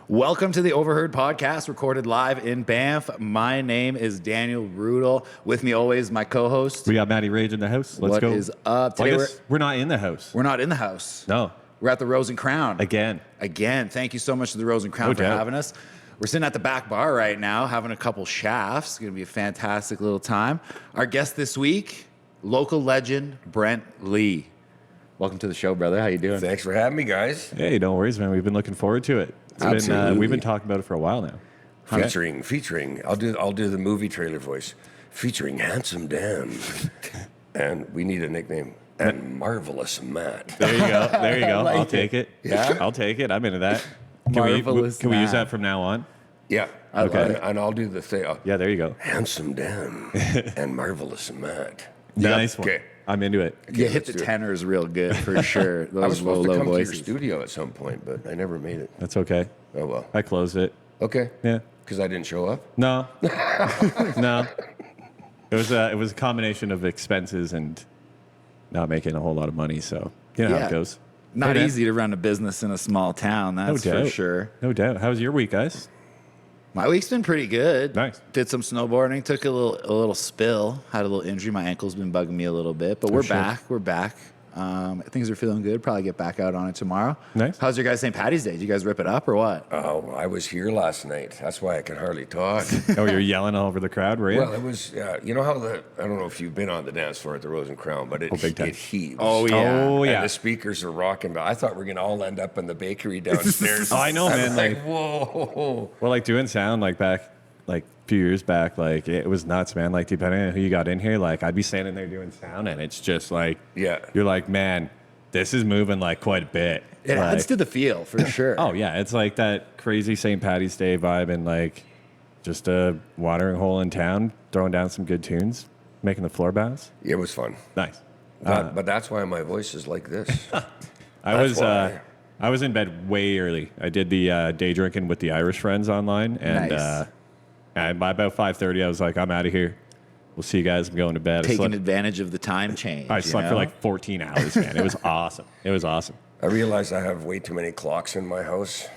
Welcome to the Overheard Podcast, recorded live in Banff. My name is Daniel Rudel. With me always, my co-host. We got Matty Rage in the house. Let's go. What is up? Today we're not in the house. we're not in the house. No. We're at the Rose and Crown. Again. Thank you so much to the Rose and Crown for having us. We're sitting at the back bar right now, having a couple shafts. It's going to be a fantastic little time. Our guest this week, local legend, Brent Lee. Welcome to the show, brother. How you doing? Thanks for having me, guys. Hey, no worries, man. We've been looking forward to it. We've been talking about it for a while now. Featuring. I'll do the movie trailer voice. Featuring Handsome Dan, and we need a nickname. And Marvelous Matt. There you go. I'll take it. Yeah? I'll take it. I'm into that. Marvelous Can we use Matt. that from now on? Yeah. Okay. And I'll do the thing. Yeah, there you go. Handsome Dan and Marvelous Matt. Nice one. Okay. I'm into it. You hit the tenors real good, for sure. I was Those low, supposed to low come voices. to your studio at some point, but I never made it. That's okay. Oh, well. I closed it. Okay. Yeah. Because I didn't show up? No. No. It was a combination of expenses and not making a whole lot of money, so you know how it goes. Not Hey, man. easy to run a business in a small town, that's No doubt. for sure. No doubt. How was your week, guys? My week's been pretty good. Nice. Did some snowboarding, took a little spill, had a little injury. My ankle's been bugging me a little bit, but we're sure. back. We're back. Things are feeling good. Probably get back out on it tomorrow. Nice. How's your guys' St. Patty's Day? Did you guys rip it up or what? Oh, I was here last night. That's why I can hardly talk. Oh, you're yelling all over the crowd, were you? Well, it was, you know how I don't know if you've been on the dance floor at the Rose and Crown, but big time. it heaves. Oh, yeah. Oh, yeah. And the speakers are rocking. But I thought we were going to all end up in the bakery downstairs. Oh, I know, I man, was like- whoa. Well, like doing sound back a few years back, like it was nuts, man. Like depending on who you got in here, like I'd be standing there doing sound and it's just like, Yeah. you're like, man, this is moving like quite a bit. It like, adds to the feel, for sure. oh yeah, it's like that crazy St. Patty's Day vibe and like just a watering hole in town, throwing down some good tunes, making the floor bounce. It was fun. Nice. But that's why my voice is like this. I why. was in bed way early. I did the day drinking with the Irish friends online, and Nice. and by about 5:30, I was like, I'm out of here. We'll see you guys. I'm going to bed. Taking advantage of the time change. I slept for like 14 hours, man. It was awesome. It was awesome. I realized I have way too many clocks in my house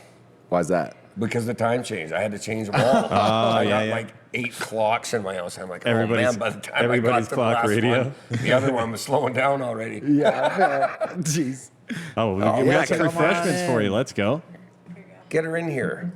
Why's that? because the time changed. I had to change them all. I got yeah. like 8 clocks in my house. I'm like, oh Everybody's- man, by the time I got everybody's to the clock last radio. one, the other one was slowing down already. Jeez. Oh, we yeah, got some come refreshments on for in. you. Let's go. Get her in here.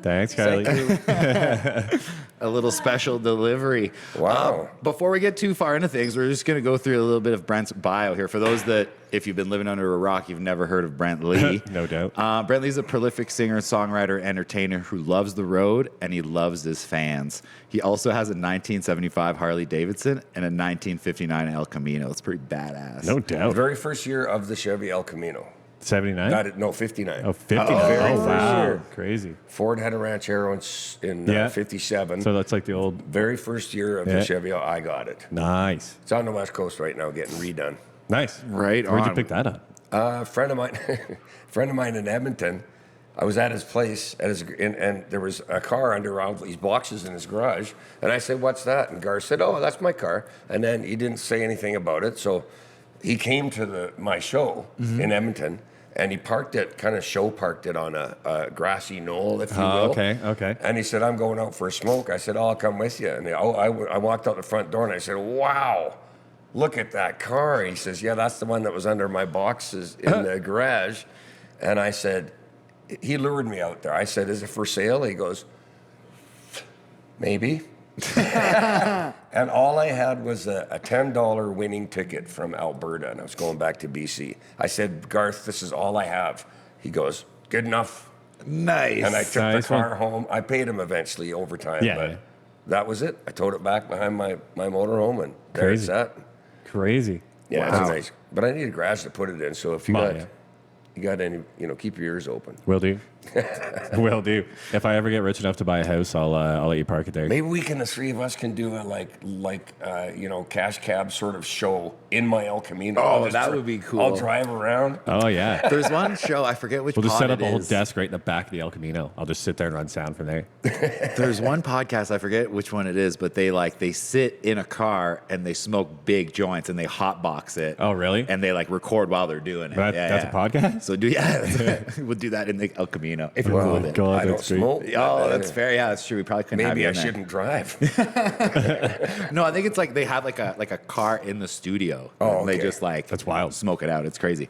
Thanks, Kylie. A little special delivery. Wow. Before we get too far into things, we're just going to go through a little bit of Brent's bio here. For those that, if you've been living under a rock, you've never heard of Brent Lee. No doubt. Brent Lee's a prolific singer, songwriter, entertainer who loves the road and he loves his fans. He also has a 1975 Harley Davidson and a 1959 El Camino. It's pretty badass. No The doubt. very first year of the Chevy El Camino. 79? Got it? No, 59. Oh, 59. very Oh, first wow. year. Crazy. Ford had a Ranchero in Yeah. 57. So that's like the old. Very first year of Yeah. the Chevy, I got it. Nice. It's on the West Coast right now, getting redone. Nice. Right Where'd you on. pick that up? A friend of mine in Edmonton. I was at his place, and there was a car under all these boxes in his garage. And I said, "What's that?" And Gar said, "Oh, that's my car." And then he didn't say anything about it. So he came to my show in Edmonton, and he parked it on a grassy knoll, if you will. Okay. And he said, "I'm going out for a smoke." I said, "Oh, I'll come with you." And I walked out the front door, and I said, "Wow, look at that car." He says, "Yeah, that's the one that was under my boxes in the garage." And I said, he lured me out there. I said, "Is it for sale?" He goes, "Maybe." And all I had was a $10 winning ticket from Alberta, and I was going back to BC. I said, "Garth, this is all I have." He goes, "Good enough." Nice. And I took Nice the car one. home. I paid him eventually overtime, Yeah, but yeah. that was it. I towed it back behind my motorhome, and there Crazy. it's at. Crazy. Yeah, Wow. it's nice. But I need a garage to put it in, so if you Well, got yeah. you got any, keep your ears open. Will do. Will do. If I ever get rich enough to buy a house, I'll let you park it there. Maybe the three of us can do a cash cab sort of show in my El Camino. Oh, I'll just that would be cool. I'll drive around. Oh yeah. There's one show, I forget which We'll just pod set up it a whole is. desk right in the back of the El Camino. I'll just sit there and run sound from there. There's one podcast, I forget which one it is, but they sit in a car and they smoke big joints and they hotbox it. Oh, really? And they record while they're doing it. That's a podcast? So we'll do that in the El Camino. you know, if you're cool with it. God, I don't that's great. smoke. Oh, that's fair. Yeah, that's true. We probably couldn't have Maybe you I in there. shouldn't drive. No, I think it's like they have like a car in the studio. Oh, And they okay. just like That's wild. smoke it out. It's crazy.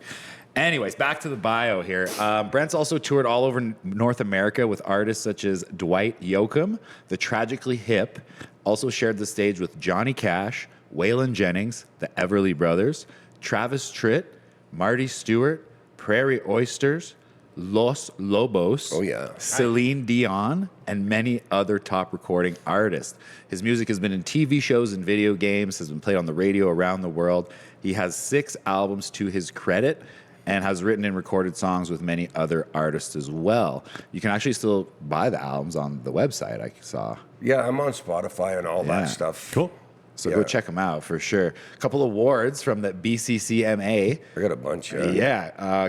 Anyways, back to the bio here. Brent's also toured all over North America with artists such as Dwight Yoakam, the Tragically Hip. Also shared the stage with Johnny Cash, Waylon Jennings, the Everly Brothers, Travis Tritt, Marty Stewart, Prairie Oysters, Los Lobos, Oh, yeah. Celine Dion, and many other top recording artists. His music has been in TV shows and video games, has been played on the radio around the world. He has 6 albums to his credit and has written and recorded songs with many other artists as well. You can actually still buy the albums on the website, I saw. Yeah, I'm on Spotify and all Yeah. that stuff. Cool. So Yeah. go check them out for sure. A couple awards from the BCCMA. I got a bunch.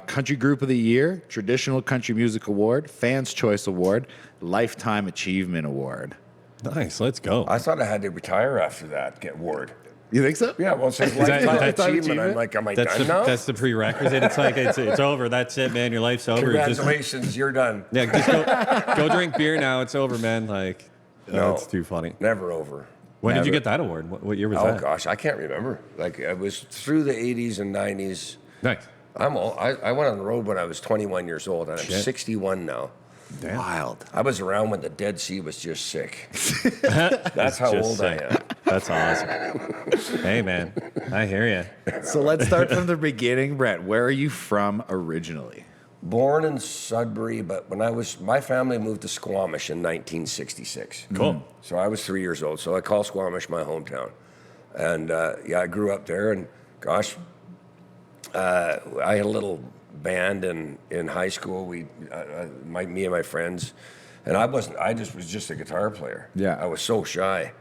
Country Group of the Year, Traditional Country Music Award, Fans Choice Award, Lifetime Achievement Award. Nice. Let's go. I thought I had to retire after that, get word. You think so? Yeah, well, it says that- lifetime that's achievement. I'm like, am I That's done now? that's the prerequisite. It's like it's over. That's it, man. Your life's over. Just, Congratulations, you're done. yeah, just go drink beer now. It's over, man. Like, No. that's too funny. Never over. When did you Never. get that award? What year was Oh that? gosh, I can't remember. Like it was through the 80s and 90s. Nice. I went on the road when I was 21 years old, and I'm Shit. 61 now. Damn. Wild. I was around when the Dead Sea was just sick. That's how Just old sick. I am. That's awesome. Hey, man. I hear you. So let's start from the beginning, Brent. Where are you from originally? Born in Sudbury, but my family moved to Squamish in 1966. Cool. So I was 3 years old. So I call Squamish my hometown, and I grew up there. And gosh, I had a little band in high school. Me and my friends, and I just was just a guitar player. Yeah. I was so shy.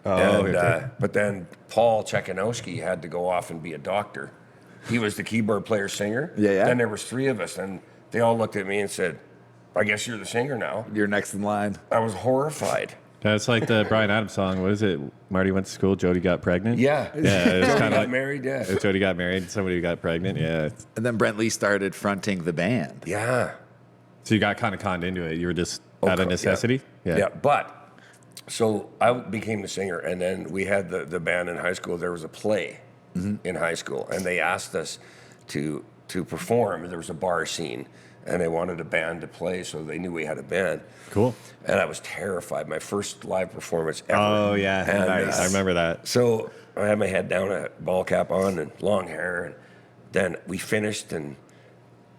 Oh, and, okay. but then Paul Czekanowski had to go off and be a doctor. He was the keyboard player singer. Yeah. Then there was 3 of us, and they all looked at me and said, "I guess you're the singer now." You're next in line. I was horrified. That's like the Bryan Adams song. What is it? Marty went to school. Jody got pregnant. Yeah. Yeah. It's Jody kind of got like married. Yeah. Jody got married. Somebody got pregnant. Yeah. And then Brent Lee started fronting the band. Yeah. So you got kind of conned into it. You were just out Okay, of necessity. Yeah. But so I became the singer, and then we had the band in high school. There was a play in high school, and they asked us to perform. There was a bar scene, and they wanted a band to play, so they knew we had a band. Cool. And I was terrified. My first live performance ever. Oh yeah. And, Nice. I remember that. So I had my head down, a ball cap on, and long hair. And then we finished, and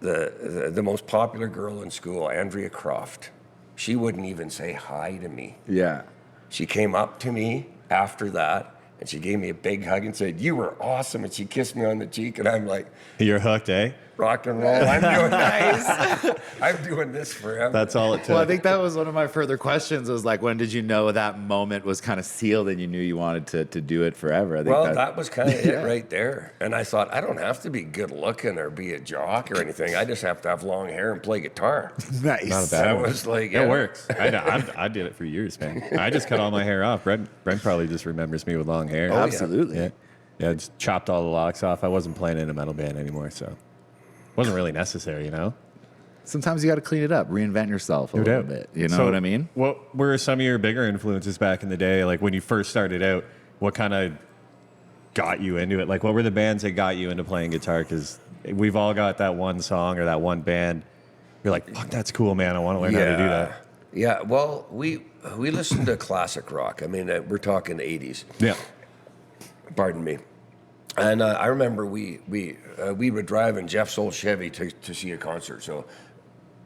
the most popular girl in school, Andrea Croft, she wouldn't even say hi to me. Yeah. She came up to me after that, and she gave me a big hug and said, "You were awesome." And she kissed me on the cheek, and I'm like, You're hooked, eh? rock and roll. I'm doing nice. I'm doing this forever. That's all it took. Well, I think that was one of my further questions was like, when did you know that moment was kind of sealed and you knew you wanted to do it forever? I think Well, that was kind of it right there. And I thought, I don't have to be good looking or be a jock or anything. I just have to have long hair and play guitar. nice. Not a bad That one. was like, It works. I did it for years, man. I just cut all my hair off. Brent probably just remembers me with long hair. Oh, yeah. Absolutely. Yeah. Yeah, just chopped all the locks off. I wasn't playing in a metal band anymore, so it wasn't really necessary, you know? Sometimes you got to clean it up, reinvent yourself a No little doubt. bit. You know So what I mean? What were some of your bigger influences back in the day? Like when you first started out, what kind of got you into it? Like what were the bands that got you into playing guitar? Because we've all got that one song or that one band. You're like, fuck, that's cool, man. I want to learn how to do that. Yeah, well, we listened to classic rock. I mean, we're talking 80s. Yeah. Pardon me. And I remember we would drive in Jeff's old Chevy to see a concert. So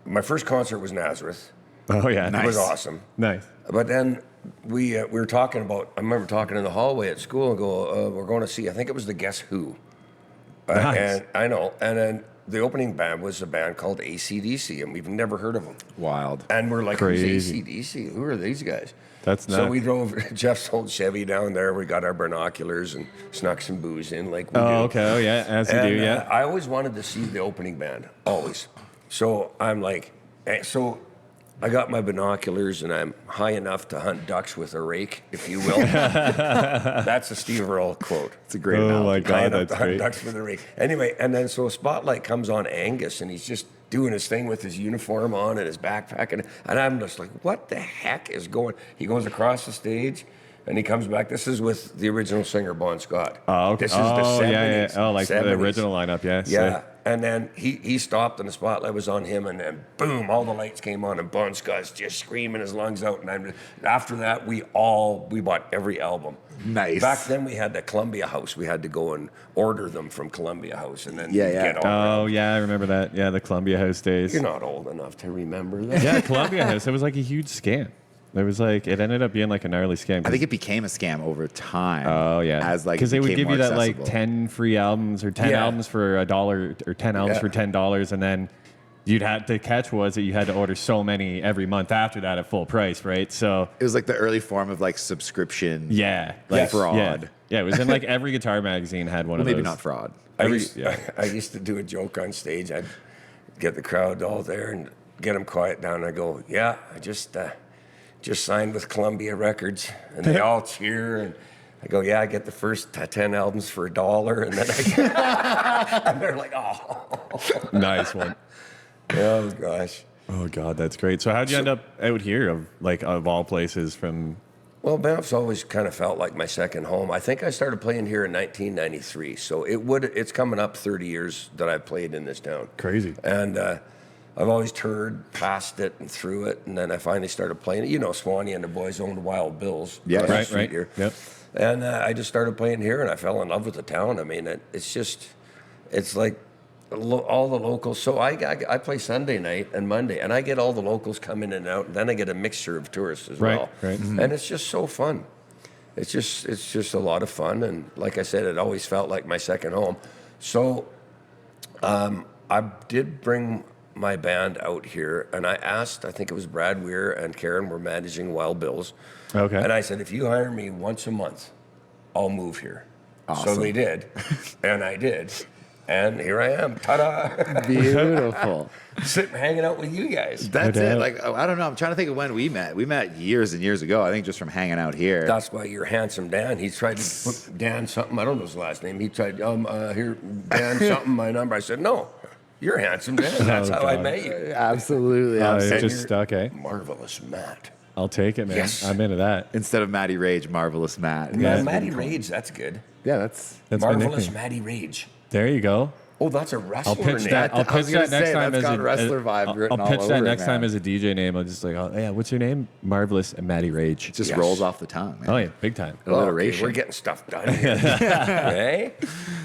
my first concert was Nazareth. Oh, yeah. It was awesome. Nice. But then we were talking about, I remember talking in the hallway at school and go, we're going to see, I think it was the Guess Who. Nice. And I know. And then the opening band was a band called AC/DC, and we've never heard of them. Wild. And we're like, Crazy. who's AC/DC? Who are these guys? That's So nuts. we drove Jeff's old Chevy down there. We got our binoculars and snuck some booze in like we do. Oh, okay. Oh, yeah. As you And, do, yeah. I always wanted to see the opening band, always. So I'm like, so I got my binoculars and I'm high enough to hunt ducks with a rake, if you will. That's a Steve Earle quote. It's a great Oh analogy. my High God, enough that's to hunt great. ducks with a rake. Anyway, and then so a spotlight comes on Angus and he's just doing his thing with his uniform on and his backpack. And I'm just like, what the heck is going? He goes across the stage and he comes back. This is with the original singer, Bon Scott. Oh, okay. This is the 70s. Yeah. Oh, like the 70s. original lineup, yeah. Yeah. Sick. And then he stopped and the spotlight was on him and then boom, all the lights came on and Bon Scott's just screaming his lungs out. And after that, we bought every album. Nice. Back then we had the Columbia House. We had to go and order them from Columbia House and then Yeah, yeah. get all Oh, yeah, I remember that. Yeah, the Columbia House days. You're not old enough to remember that. Yeah, Columbia House. It was like a huge scam. It was like, it ended up being like a gnarly scam. I think it became a scam over time. Oh yeah, as like because they would became give you more that like accessible. 10 free albums or 10 Yeah. albums for $1 or 10 albums Yeah. for $10, and then you'd had the catch was that you had to order so many every month after that at full price, right? So It was like the early form of like subscription. yeah, Like fraud. Yeah, it was in like every guitar magazine had one Well, of maybe those. not fraud. I Every- used, yeah. I used to do a joke on stage. I'd get the crowd all there and get them quiet down. I go, yeah, I just signed with Columbia Records, and they all cheer. And I go, yeah, I get the first 10 albums for $1, and then and they're like, oh, Nice one. oh gosh. Oh god, that's great. So how'd you end up out here of all places from? Well, Banff's always kind of felt like my second home. I think I started playing here in 1993, so it's coming up 30 years that I've played in this town. Crazy. And I've always toured past it and through it, and then I finally started playing it. You know, Swanee and the boys owned Wild Bills. Yeah. across the Right, street right. Here. Yep. And I just started playing here, and I fell in love with the town. I mean, it's like all the locals. So I play Sunday night and Monday, and I get all the locals coming in and out, and then I get a mixture of tourists as Right, well. right. Mm-hmm. And it's just so fun. It's just a lot of fun, and like I said, it always felt like my second home. So I did bring my band out here, and I asked, I think it was Brad Weir and Karen were managing Wild Bills. Okay. And I said, if you hire me once a month, I'll move here. Awesome. So they did, and I did. And here I am, ta-da, Beautiful. sitting hanging out with you guys. That's No it. doubt. Like, I don't know. I'm trying to think of when we met. We met years and years ago. I think just from hanging out here. That's why you're handsome, Dan. He tried to put Dan something, I don't know his last name. He tried, here, Dan something, my number. I said, no, you're handsome, Dan. That's how I God. met you. Absolutely. Oh, absolutely. it just you're stuck, eh? Marvelous Matt. I'll take it, man. Yes. I'm into that. Instead of Matty Rage, Marvelous Matt. Yeah. Matty Rage, that's good. Yeah, that's. That's my Marvelous nickname. Matty Rage. There you go. Oh, that's a wrestler I'll pitch name. that. I'll I was pitch gonna that next say, time that's as got a wrestler vibe written I'll all pitch that over it, next time man. as a DJ name. I'll just like, oh, yeah, what's your name? Marvelous and Matty Rage. It just Yes. rolls off the tongue, man. Oh yeah, big time. Oh, okay, alliteration. we're getting stuff done here. Hey?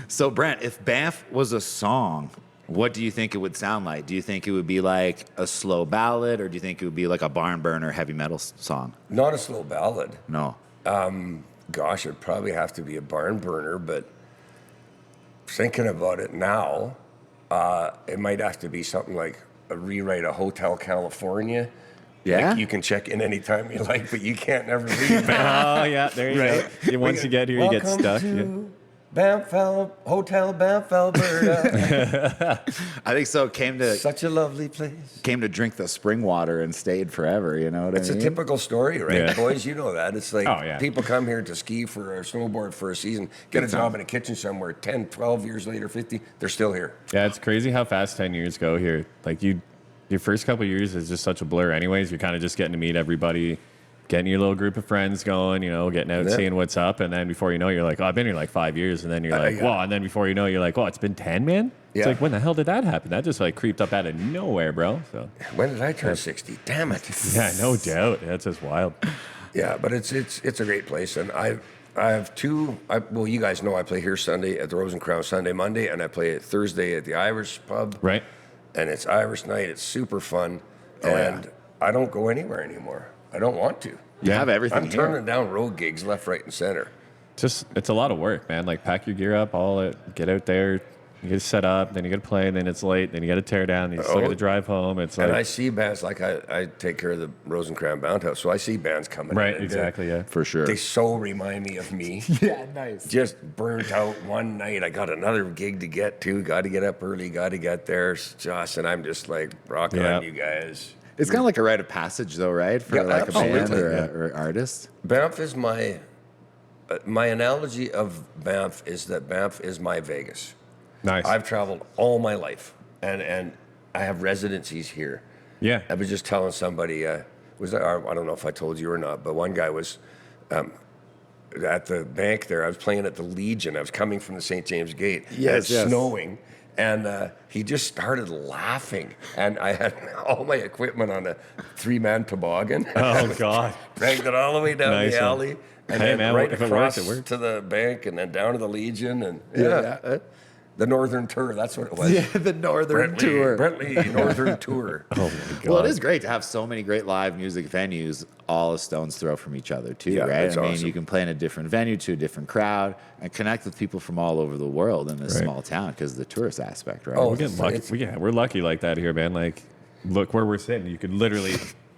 So, Brent, if Banff was a song, what do you think it would sound like? Do you think it would be like a slow ballad, or do you think it would be like a barn burner heavy metal song? Not a slow ballad. No. Gosh, it'd probably have to be a barn burner, but thinking about it now, it might have to be something like a rewrite of Hotel California. Yeah? Like you can check in anytime you like, but you can't never leave Banff. Oh yeah, there you Right. go. Once you get here, you get Welcome stuck. to Yeah. Banff, Hotel Banff, Alberta. I think so. Came Such a lovely place. to drink the spring water and stayed forever. You know what It's I a mean? typical story, right, Yeah. boys? You know that. It's like Oh, yeah. people come here to ski for a snowboard for a season, get a job in a kitchen somewhere, 10, 12 years later, 50, they're still here. Yeah, it's crazy how fast 10 years go here. Like your first couple of years is just such a blur anyways. You're kind of just getting to meet everybody, getting your little group of friends going, getting out, Yeah. seeing what's up. And then before you know, you're like, oh, I've been here like 5 years. And then you're like, yeah. wow. And then before you know, you're like, oh, it's been 10, man? It's Yeah. like, when the hell did that happen? That just like creeped up out of nowhere, bro. So When did I turn 60? Damn it. yeah, no doubt. That's just wild. Yeah, but it's a great place, and I have two. Well, you guys know I play here Sunday at the Rose and Crown Sunday, Monday, and I play it Thursday at the Irish pub. Right? And it's Irish night. It's super fun, Oh, yeah. and I don't go anywhere anymore. I don't want to. You have everything I'm here. turning down road gigs left, right, and center. It's a lot of work, man. Like pack your gear up, get out there, you get set up, then you got to play, and then it's late, then you got to tear down, then you still got to drive home. It's like And I see bands like I take care of the Rose and Crown Bound House, so I see bands coming. right, in and exactly, yeah. For sure. They so remind me of me. Yeah, nice. Just burnt out one night. I got another gig to get to. Got to get up early. Got to get there, Josh, and I'm just like rocking Yeah. on you guys. It's kind of like a rite of passage, though, right? For Yeah, like a band absolutely, or artist. Banff is my analogy of Banff is that Banff is my Vegas. Nice. I've traveled all my life, and I have residencies here. Yeah. I was just telling somebody, I don't know if I told you or not, but one guy was at the bank there. I was playing at the Legion. I was coming from the St. James Gate. Yes, and it's snowing. And he just started laughing. And I had all my equipment on a 3-man toboggan. Oh, God. Dragged it all the way down Nice the one. alley. And Hey, then man, right if it across works, it works. to the bank and then down to the Legion. And Yeah. the Northern Tour, that's what it was. Yeah, the Northern Tour. Brent Lee, Northern Tour. Oh, my God. Well, it is great to have so many great live music venues all a stone's throw from each other, too, Yeah, right? that's I mean, awesome. you can play in a different venue to a different crowd and connect with people from all over the world in a Right. small town because of the tourist aspect, right? Oh, We're getting lucky. We're lucky like that here, man. Like, look where we're sitting. You could literally,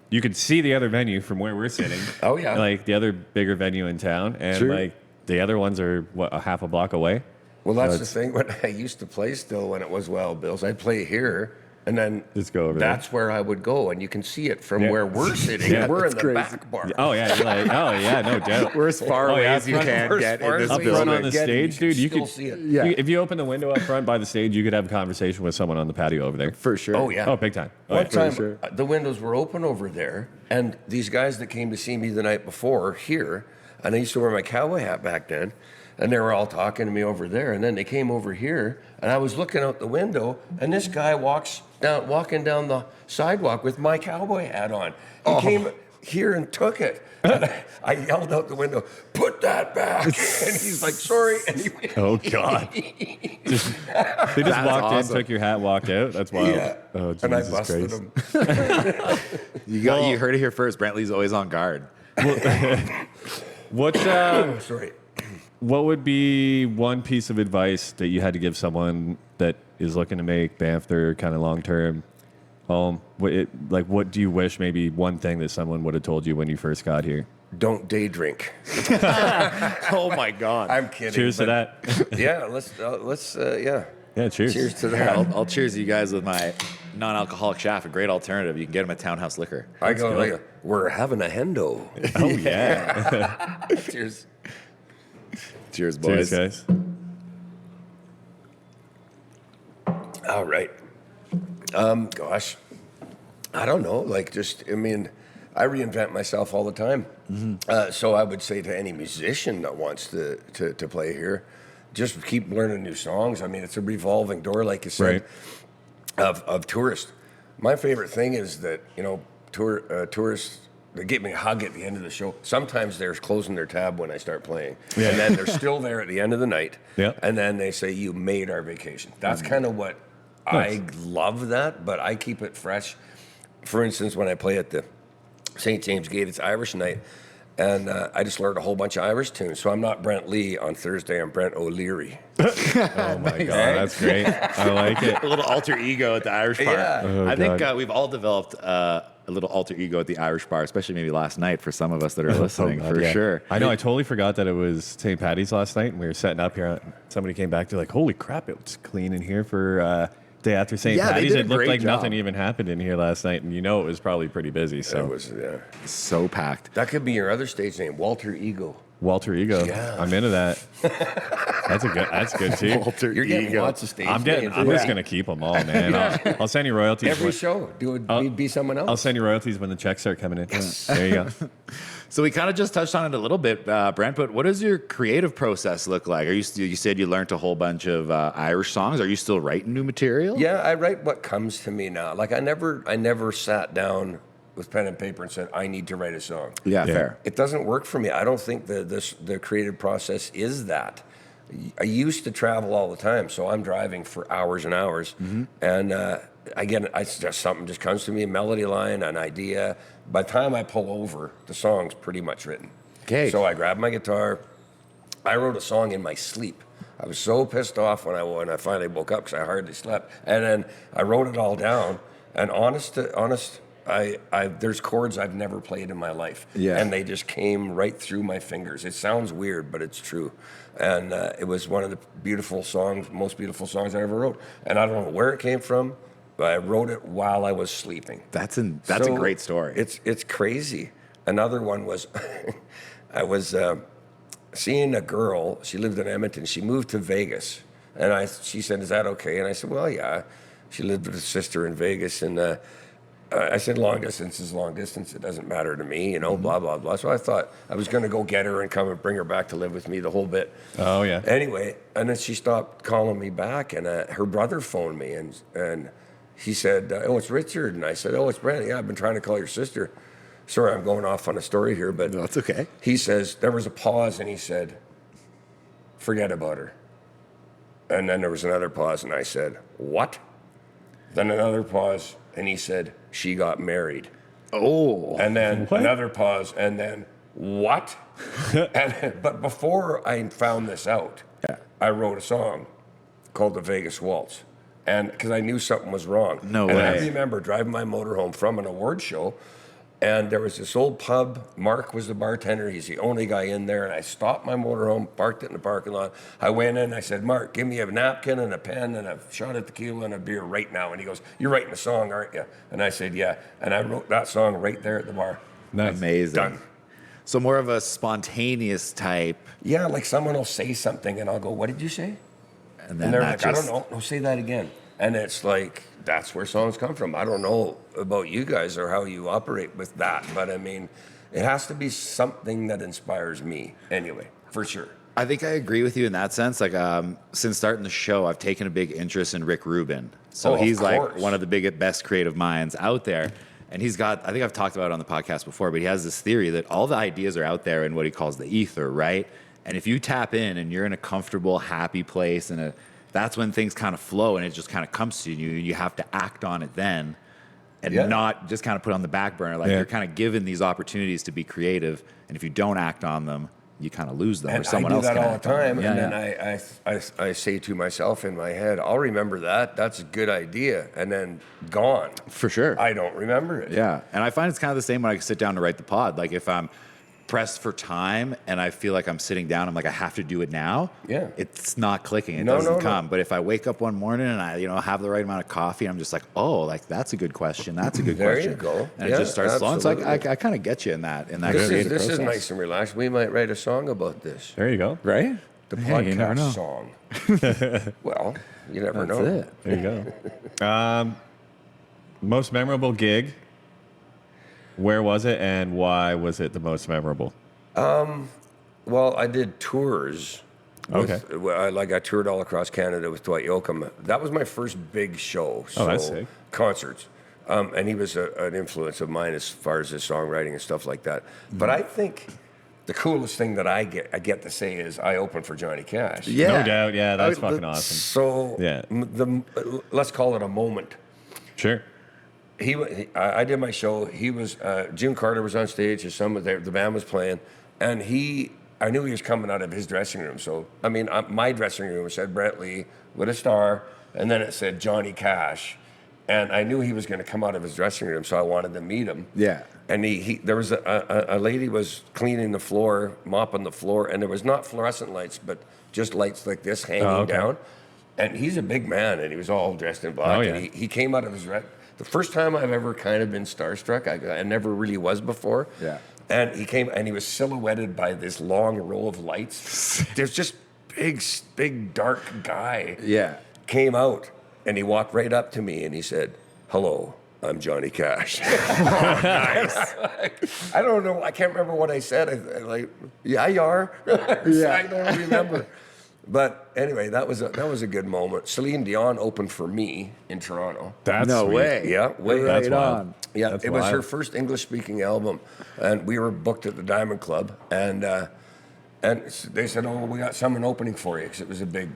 you could see the other venue from where we're sitting. Oh, yeah. Like the other bigger venue in town, and True. like the other ones are what, a half a block away. Well, that's the it's- thing. When I used to play still when it was Wild Bills, I'd play here, and then Just go over there. that's where I would go, and you can see it from Yeah. where we're sitting. Yeah, we're in that's the crazy. back bar. Oh yeah, you're like, oh yeah, no doubt. We're as far Oh, away yeah, as you front- can We're as get far in as this Up we front building. on the get, stage, you dude, can you still could see it. Yeah. If you open the window up front by the stage, you could have a conversation with someone on the patio over there. For sure. Oh, yeah. Oh, big time. Oh, One yeah. time, sure. the windows were open over there, and these guys that came to see me the night before here, and I used to wear my cowboy hat back then, and they were all talking to me over there, and then they came over here, and I was looking out the window, and this guy walking down the sidewalk with my cowboy hat on. He came here and took it. And I yelled out the window, "Put that back!" And he's like, "Sorry." And he Oh God. They just That's walked awesome. in, took your hat, walked out. That's wild. Yeah. Oh, Jesus And I busted Christ. him. You heard it here first. Brent Lee's always on guard. What Sorry. what would be one piece of advice that you had to give someone that is looking to make Banff their kind of long term home? What do you wish maybe one thing that someone would have told you when you first got here? Don't day drink. Oh, my God. I'm kidding. Cheers to but that. Yeah, yeah. Yeah, cheers. Cheers to Here, that. I'll cheers you guys with my non-alcoholic shaft. A great alternative. You can get them at Townhouse Liquor. I go, we're having a hendo. Oh yeah. Cheers. Cheers, boys. Cheers, guys. All right. Gosh, I don't know. I reinvent myself all the time. So I would say to any musician that wants to play here, just keep learning new songs. I mean, it's a revolving door, like you said, of tourists. My favorite thing is that, tourists, they give me a hug at the end of the show. Sometimes they're closing their tab when I start playing. Yeah. And then they're still there at the end of the night. Yeah. And then they say, "You made our vacation." That's kind of what Nice. I love that, but I keep it fresh. For instance, when I play at the St. James Gate, it's Irish night. And I just learned a whole bunch of Irish tunes. So I'm not Brent Lee on Thursday. I'm Brent O'Leary. Oh my God, that's great. I like it. A little alter ego at the Irish bar. Yeah. Oh, I think God. we've all developed a little alter ego at the Irish bar, especially maybe last night for some of us that are listening, Oh, God, for yeah. sure. I know. I totally forgot that it was St. Patty's last night, and we were setting up here. Somebody came back to like, "Holy crap! It was clean in here for day after St. Yeah, they Patty's." did a It looked great like job. nothing even happened in here last night, and it was probably pretty busy. It So was, yeah. So packed. That could be your other stage name, Walter Ego. Walter Ego, Yeah. I'm into that. That's good too. Alter You're getting ego. lots of stage I'm names. just gonna keep them all, man. I'll send you royalties. Every when- show. Be someone else. I'll send you royalties when the checks start coming in. There you go. So we kind of just touched on it a little bit, Brent, but what does your creative process look like? You said you learned a whole bunch of Irish songs. Are you still writing new material? Yeah, I write what comes to me now. Like I never sat down with pen and paper and said, "I need to write a song." Yeah, Yeah. fair. It doesn't work for me. I don't think the creative process is that. I used to travel all the time, so I'm driving for hours and hours, and it's just something just comes to me, a melody line, an idea. By the time I pull over, the song's pretty much written. Okay. So I grab my guitar. I wrote a song in my sleep. I was so pissed off when I finally woke up because I hardly slept, and then I wrote it all down. And honest, there's chords I've never played in my life, Yeah. and they just came right through my fingers. It sounds weird, but it's true. And it was one of the most beautiful songs I ever wrote. And I don't know where it came from. I wrote it while I was sleeping. That's a great story. It's crazy. Another one was, I was seeing a girl. She lived in Edmonton. She moved to Vegas, and she said, "Is that okay?" And I said, "Well, yeah." She lived with her sister in Vegas, and I said, "Long distance is long distance. It doesn't matter to me, blah blah blah." So I thought I was going to go get her and come and bring her back to live with me, the whole bit. Oh yeah. Anyway, and then she stopped calling me back, and her brother phoned me, and he said, "Oh, it's Richard." And I said, "Oh, it's Brent. Yeah, I've been trying to call your sister." Sorry, I'm going off on a story here, but No, that's okay. He says, there was a pause, and he said, "Forget about her." And then there was another pause, and I said, "What?" Then another pause, and he said, "She got married." Oh. And then What? another pause, and then, "What?" But before I found this out, I wrote a song called The Vegas Waltz. And because I knew something was wrong. No and way. I remember driving my motorhome from an award show, and there was this old pub. Mark was the bartender. He's the only guy in there. And I stopped my motorhome, parked it in the parking lot. I went in. I said, "Mark, give me a napkin and a pen and a shot of tequila and a beer right now." And he goes, "You're writing a song, aren't you?" And I said, "Yeah." And I wrote that song right there at the bar. Nice. Amazing. Done. So more of a spontaneous type, Yeah, like someone will say something, and I'll go, "What did you say?" and then And they're that like, "I just, don't know. No, say that again." And it's like, that's where songs come from. I don't know about you guys or how you operate with that, but I mean, it has to be something that inspires me anyway, for sure. I think I agree with you in that sense. Like, since starting the show, I've taken a big interest in Rick Rubin. So Oh, of he's like course. one of the best creative minds out there. And he's got, I think I've talked about it on the podcast before, but he has this theory that all the ideas are out there in what he calls the ether, right? And if you tap in and you're in a comfortable, happy place, that's when things kind of flow and it just kind of comes to you. You have to act on it then and not just kind of put it on the back burner. Like you're kind of given these opportunities to be creative. And if you don't act on them, you kind of lose them. And or someone I do else that can all the act on them. time, and then I say to myself in my head, "I'll remember that. That's a good idea," and then gone. For sure. I don't remember it. Yeah. And I find it's kind of the same when I sit down to write the pod. Like if I'm pressed for time and I feel like I'm sitting down, I'm like, I have to do it now. Yeah. It's not clicking. It No, doesn't no, come. no. But if I wake up one morning and I, have the right amount of coffee, I'm just like, oh, like that's a good question. That's a good There question. you go. And Yeah, it just starts flowing. So absolutely. I kind of get you in that This creative is process. nice and relaxed. We might write a song about this. There you go. Right? The Hey, you never know. podcast song. Well, you never That's know. it. There you go. Most memorable gig. Where was it, and why was it the most memorable? Well, I did tours. Okay. I toured all across Canada with Dwight Yoakam. That was my first big show. So that's sick. Concerts. And he was an influence of mine as far as his songwriting and stuff like that. But I think the coolest thing that I get to say is I opened for Johnny Cash. Yeah. No doubt. Yeah, that's Oh, fucking awesome. So Yeah. let's call it a moment. Sure. I did my show. He was June Carter was on stage. His son was there. The band was playing, and I knew he was coming out of his dressing room. So I mean, my dressing room said Brent Lee with a star, and then it said Johnny Cash, and I knew he was going to come out of his dressing room. So I wanted to meet him. Yeah. And there was a lady was cleaning the floor, mopping the floor, and there was not fluorescent lights, but just lights like this hanging down. And he's a big man, and he was all dressed in black. Oh, yeah. And he came out of his the first time I've ever kind of been starstruck. I never really was before. Yeah. And he came, and he was silhouetted by this long row of lights. There's just big dark guy. Yeah. Came out, and he walked right up to me, and he said, "Hello, I'm Johnny Cash." Nice. I don't know. I can't remember what I said. I like, "Yeah, you are." Yeah. I don't remember. But anyway, that was a good moment. Celine Dion opened for me in Toronto. That's No sweet. way. Yeah, way That's Right wild. on. Yeah, That's it was her wild. first English-speaking album, and we were booked at the Diamond Club, and they said, "Oh, we got someone opening for you," because it was a big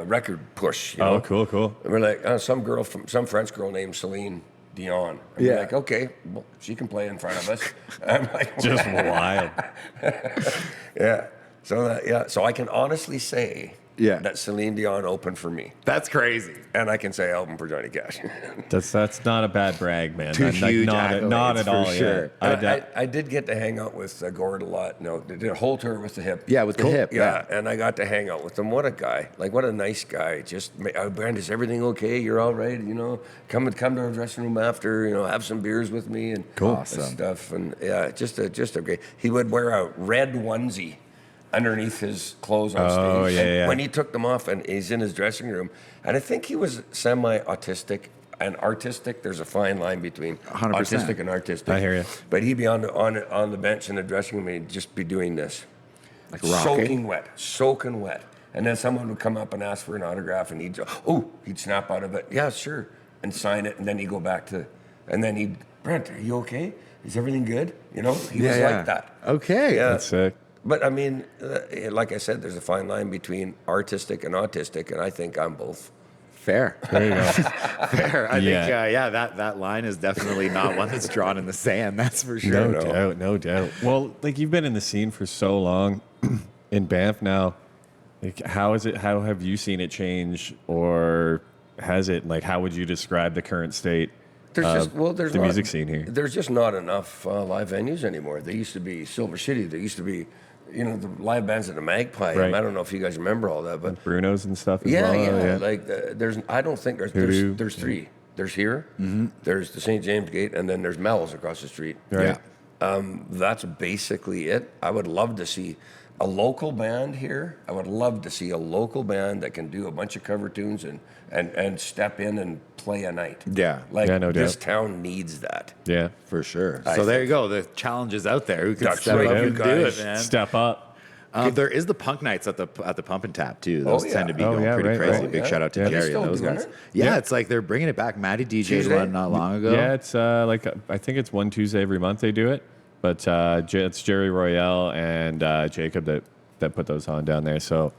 record push. You know? Oh, cool. And we're like, some French girl named Celine Dion. And Yeah. we're like, okay, well, she can play in front of us. I'm like, Just wild. yeah. So I can honestly say Yeah. that Celine Dion opened for me. That's crazy. And I can say I opened for Johnny Cash. That's not a bad brag, man. Two Like, huge not accolades, at for all. sure. Yeah. I did get to hang out with Gord a lot. No, they did a whole tour with the Hip. Yeah, with the Hip, yeah. And I got to hang out with him. What a guy! Like, what a nice guy. Just, Brent, is everything okay? You're all right? You know, come to our dressing room after. You know, have some beers with me and Awesome. stuff. And yeah, just a great. He would wear a red onesie underneath his clothes on stage. Oh, yeah, And yeah. when he took them off, and he's in his dressing room, and I think he was semi-autistic and artistic. There's a fine line between 100%. autistic and artistic. I hear you. But he'd be on the bench in the dressing room, and he'd just be doing this, Like rocking. soaking wet. And then someone would come up and ask for an autograph, and he'd snap out of it. Yeah, sure, and sign it, and then he'd go back to, and then Brent, are you okay? Is everything good? You know, he was like that. Okay. Yeah. That's sick. But I mean, like I said, there's a fine line between artistic and autistic, and I think I'm both. Fair. There you go. Fair. I Yeah. think, that line is definitely not one that's drawn in the sand. That's for sure. No doubt. Well, like you've been in the scene for so long in Banff now. Like, how have you seen it change, or has it? Like, how would you describe the current state? There's the music scene here. There's just not enough live venues anymore. There used to be Silver City. There used to be, the live bands at the Magpie. Right. I don't know if you guys remember all that, but Bruno's and stuff. As yeah, well. yeah. Like I don't think Hoodoo. there's three. There's here. There's the St. James Gate, and then there's Mel's across the street. Right. Yeah. That's basically it. I would love to see a local band here. I would love to see a local band that can do a bunch of cover tunes and step in and play a night. Yeah. Like, Yeah, no this doubt. town needs that. Yeah. For sure. I So there think- you go. The challenge is out there. Who can That's step right, up you and do guys. it, man? Step up. There is the punk nights at the Pump and Tap too. Those yeah. tend to be Oh, going yeah, pretty right, crazy. right. Big Yeah. shout out to Yeah. Are they Jerry still and those doing guys. it? Yeah, Yeah. it's like they're bringing it back. Maddie DJ'd Tuesday? one not long ago. Yeah, it's like I think it's one Tuesday every month they do it, but it's Jerry Royale and Jacob that put those on down there. So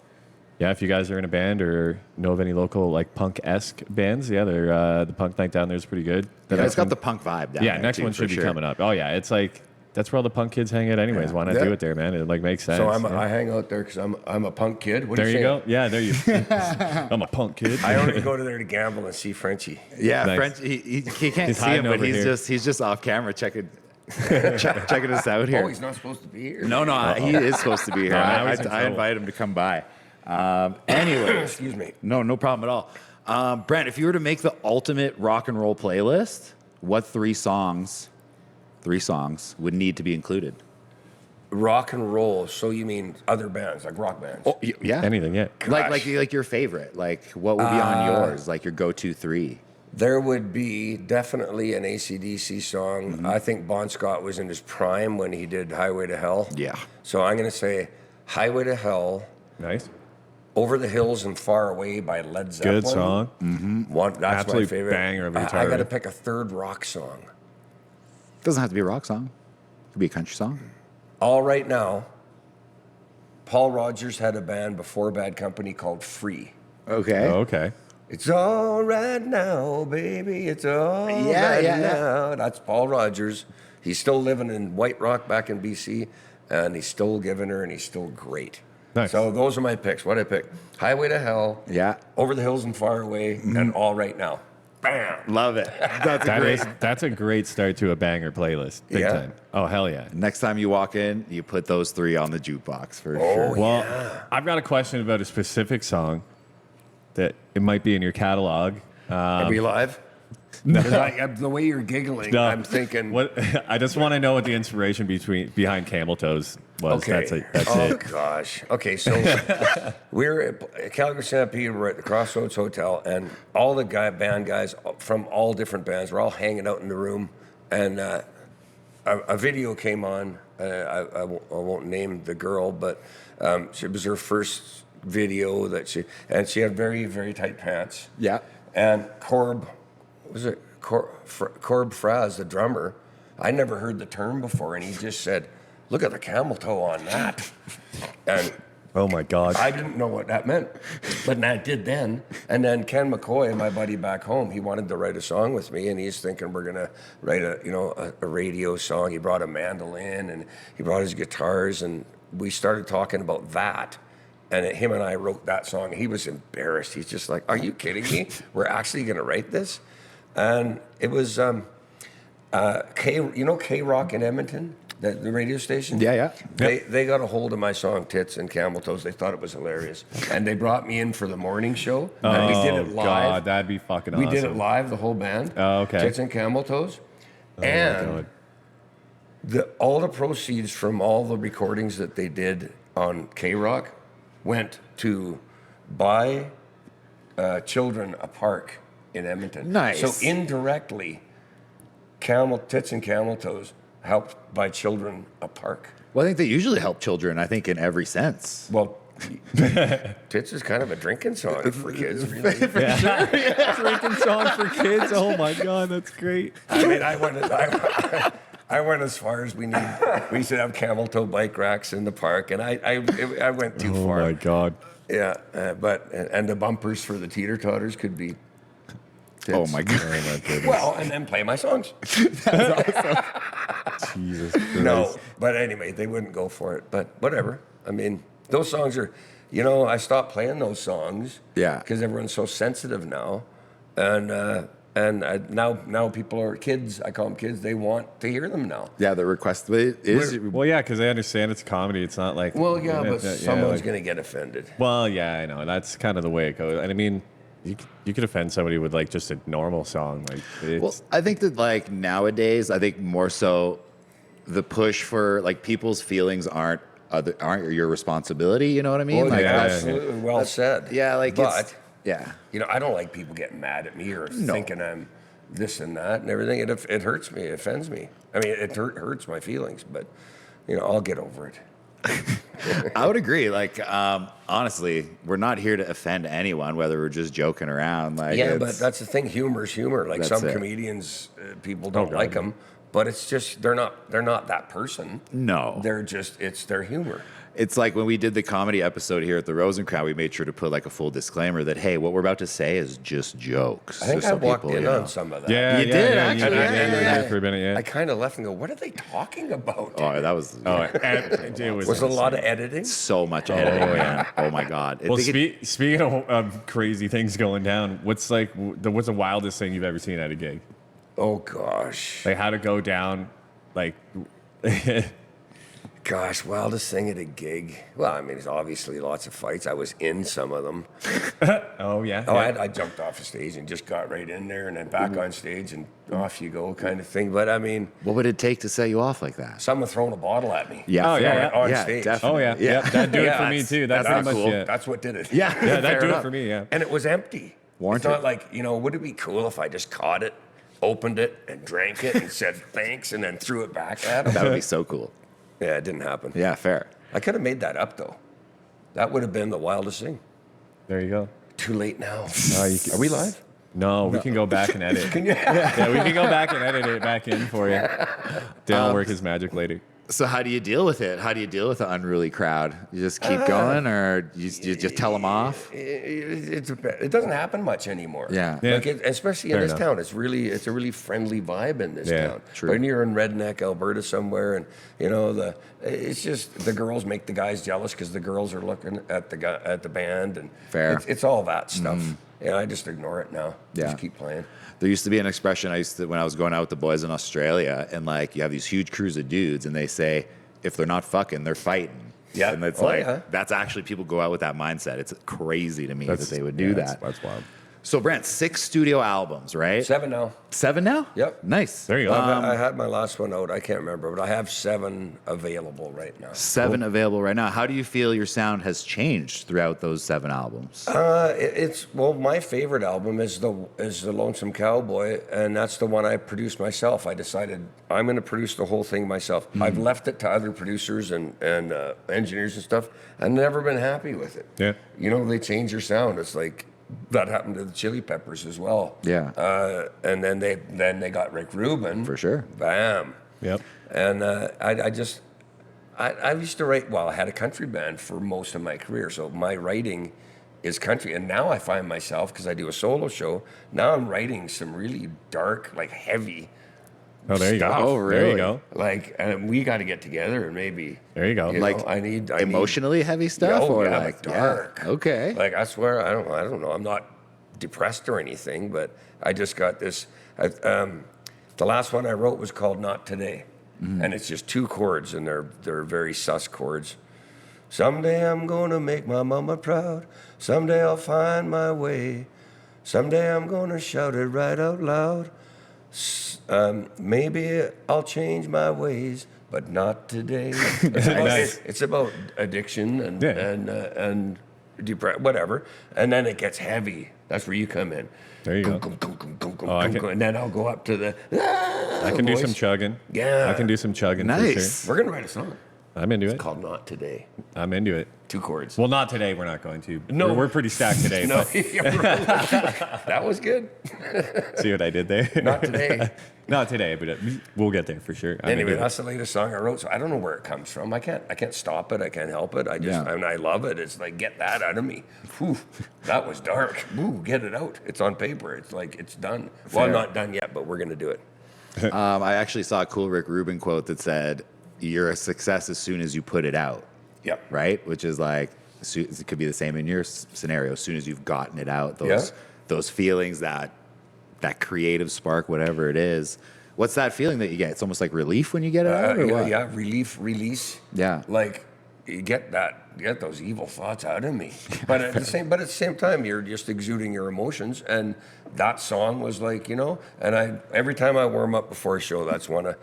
yeah, if you guys are in a band or know of any local like punk-esque bands, yeah, they're the punk night down there is pretty good. The Yeah, next it's got one- the punk vibe down yeah, there, next too, one for should be sure. coming up. Oh yeah, it's like that's where all the punk kids hang out anyways. Yeah. Why not Yeah. do it there, man? It like makes sense. So yeah. I hang out there because I'm a punk kid. What do There you you say? go. Yeah, there you. I'm a punk kid. I only go to there to gamble and see Frenchie. Yeah, Nice. French. He can't He's see him, hiding but over he's here. just off camera checking checking us out here. Oh, he's not supposed to be here. No, he is supposed to be here. now I he's in trouble. invite him to come by. Anyway, Excuse me. no problem at all. Brent, if you were to make the ultimate rock and roll playlist, what three songs would need to be included? Rock and roll. So you mean other bands, like rock bands? Oh, yeah. Anything, yeah. Like your favorite. Like what would be on yours? Like your go-to three? There would be definitely an AC/DC song. Mm-hmm. I think Bon Scott was in his prime when he did Highway to Hell. Yeah. So I'm going to say Highway to Hell, Nice. Over the Hills and Far Away by Led Zeppelin. Good song. That's Absolute my favorite. banger of a I guitar got to riff. pick a third rock song. Doesn't have to be a rock song. It could be a country song. All right now, Paul Rogers had a band before Bad Company called Free. Okay. Oh, okay. It's all right now, baby. It's all right Yeah. now. That's Paul Rogers. He's still living in White Rock back in BC, and he's still giving her, and he's still great. Nice. So those are my picks. What I pick? Highway to Hell. Yeah. Over the Hills and Far Away, and All Right Now. Bam. Love it. That's a great start to a banger playlist. Big Yeah. time. Oh hell yeah. Next time you walk in, you put those three on the jukebox for Oh, sure. Well, I've got a question about a specific song that it might be in your catalog. Are we live? Because the way you're giggling, No. I'm thinking. What I just want to know what the inspiration behind Camel Toes was. Okay. That's oh it. gosh. Okay, so we're at Calgary Stampede. We're at the Crossroads Hotel, and all the band guys from all different bands were all hanging out in the room, and a video came on. I won't name the girl, but it was her first video that she had very, very tight pants. Yeah. And Corb Fraz, the drummer, I never heard the term before, and he just said, "Look at the camel toe on that." And Oh my God. I didn't know what that meant, but I did then. And then Ken McCoy, my buddy back home, he wanted to write a song with me, and he's thinking we're gonna write a radio song. He brought a mandolin and he brought his guitars, and we started talking about that. And him and I wrote that song. He was embarrassed. He's just like, "Are you kidding me? We're actually going to write this?" And it was K Rock in Edmonton, the radio station. Yeah. They got a hold of my song "Tits and Camel Toes." They thought it was hilarious, and they brought me in for the morning show. And we did it live. God, that'd be fucking awesome. We did it live, the whole band. Oh, okay. Tits and Camel Toes, Oh, my and God. all the proceeds from all the recordings that they did on K Rock went to buy children a park in Edmonton. Nice. So indirectly, Tits and Camel Toes helped buy children a park. Well, I think they usually help children, I think, in every sense. Well, Tits is kind of a drinking song for kids, really. Drinking song for kids. Oh my God, that's great. I mean, I went as far as we used to have camel toe bike racks in the park, and I went too far. Oh my God. Yeah, but the bumpers for the teeter-totters could be Tits. Oh my God. Oh my goodness. Well, and then play my songs. Jesus Christ. No, but anyway, they wouldn't go for it. But whatever. I mean, those songs are, I stopped playing those songs. Yeah. Because everyone's so sensitive now, and now people are kids. I call them kids. They want to hear them now. Yeah, the request is. Well, yeah, because they understand it's comedy. It's not like. Well, yeah, but someone's like- going to get offended. Well, yeah, I know. That's kind of the way it goes. And I mean, you could offend somebody with like just a normal song. Like, it's, Well, I think that like nowadays, I think more so the push for like people's feelings aren't your responsibility. You know what I mean? Well, like, yeah, that's- absolutely. Well said. yeah, like but it's, yeah. I don't like people getting mad at me or No. thinking I'm this and that and everything. It hurts me. It offends me. I mean, it hurts my feelings, but I'll get over it. I would agree. Like, honestly, we're not here to offend anyone, whether we're just joking around. Like, Yeah, but it's- that's the thing. Humor's humor. Like That's some it. comedians, people don't God. like them, but it's just they're not that person. no. It's their humor. It's like when we did the comedy episode here at the Rosencrown, we made sure to put like a full disclaimer that, hey, what we're about to say is just jokes. I think Just I so walked people, in you know. on some of that. yeah, You yeah, did, yeah, actually, You yeah, did, yeah, you did for a minute, yeah. I kind of left and go, what are they talking about? Oh, that was It Was a lot of editing? so much editing, man. Oh my God. I Well, think speaking of crazy things going down, what's the wildest thing you've ever seen at a gig? Oh gosh, Like how to go down, like. gosh, wildest thing at a gig. Well, I mean, there's obviously lots of fights. I was in some of them. Oh yeah. Oh, yeah. I jumped off the stage and just got right in there and then back on stage and off you go kind of thing. But I mean, what would it take to set you off like that? someone throwing a bottle at me. Yeah. Oh, fair. yeah, on yeah, stage. definitely. Oh yeah. Yeah. That'd do it for me that's- too. That's that's pretty much cool. it. That's what did it. Yeah. Yeah, that'd fair do enough. it for me. Yeah. And it was empty. Warranted. It's not like, would it be cool if I just caught it, opened it, and drank it and said thanks and then threw it back at him? That would be so cool. Yeah, it didn't happen. Yeah, fair. I could have made that up, though. That would have been the wildest thing. There you go. Too late now. you can- Are we live? No, we can go back and edit. Can you? Yeah, we can go back and edit it back in for you. Dan will work his magic later. So how do you deal with it? How do you deal with an unruly crowd? You just keep going, or you just tell them off? It doesn't happen much anymore. Yeah. Yeah. Like especially in Fair this enough. town, it's a really friendly vibe in this Yeah, town. true. When you're in redneck Alberta somewhere, and it's just the girls make the guys jealous because the girls are looking at the band, and Fair. It's all that stuff. And I just ignore it now. Yeah. Just keep playing. There used to be an expression when I was going out with the boys in Australia, and like you have these huge crews of dudes, and they say, if they're not fucking, they're fighting. Yeah. And it's Oh, like, yeah. that's actually, people go out with that mindset. It's crazy to me that they would do that. That's wild. So Brent, 6 studio albums, right? 7 now. 7 now? Yep. Nice. There you go. I had my last one out. I can't remember, but I have 7 available right now. 7 available right now. How do you feel your sound has changed throughout those 7 albums? My favorite album is the Lonesome Cowboy, and that's the one I produced myself. I decided I'm going to produce the whole thing myself. I've left it to other producers and engineers and stuff. I've never been happy with it. Yeah. They change your sound. It's like that happened to the Chili Peppers as well. Yeah. And then they got Rick Rubin. For sure. Bam. Yep. And I used to write. Well, I had a country band for most of my career, so my writing is country. And now I find myself, because I do a solo show, now I'm writing some really dark, like heavy Oh, there you go. stuff. Oh, There really? you go. Like, we got to get together and maybe. There you go. You Like know, I need emotionally heavy stuff, Oh, or yeah, like dark. Yeah. Okay. Like, I swear, I don't know. I'm not depressed or anything, but I just got this. The last one I wrote was called "Not Today," and it's just 2 chords, and they're very sus chords. Someday I'm gonna make my mama proud. Someday I'll find my way. Someday I'm gonna shout it right out loud. Maybe I'll change my ways, but not today. Nice. It's about addiction and Yeah. and whatever, and then it gets heavy. That's where you come in. There you go. I can- And then I'll go up to the. I can do voice. some chugging. Yeah. I can do some chugging. For Nice. sure. We're gonna write a song I'm into it. called "Not Today." I'm into it. 2 chords. Well, not today. We're not going to. No. We're pretty stacked today. No, But that was good. see what I did there? Not today. Not today, but we'll get there for sure. I'm Anyway, into it. that's the latest song I wrote. So I don't know where it comes from. I can't stop it. I can't help it. Yeah. I love it. It's like, get that out of me. Whew, that was dark. Ooh, get it out. It's on paper. It's like, it's done. Well, Fair. not done yet, but we're gonna do it. I actually saw a cool Rick Rubin quote that said, "You're a success as soon as you put it out." Yep. Right? Which is like, it could be the same in your scenario. As soon as you've gotten it out, those feelings, that creative spark, whatever it is. What's that feeling that you get? It's almost like relief when you get it out, or what? Yeah, release. Yeah. Like, you get those evil thoughts out of me. But at the same time, you're just exuding your emotions. And that song was like, and every time I warm up before a show, that's one of.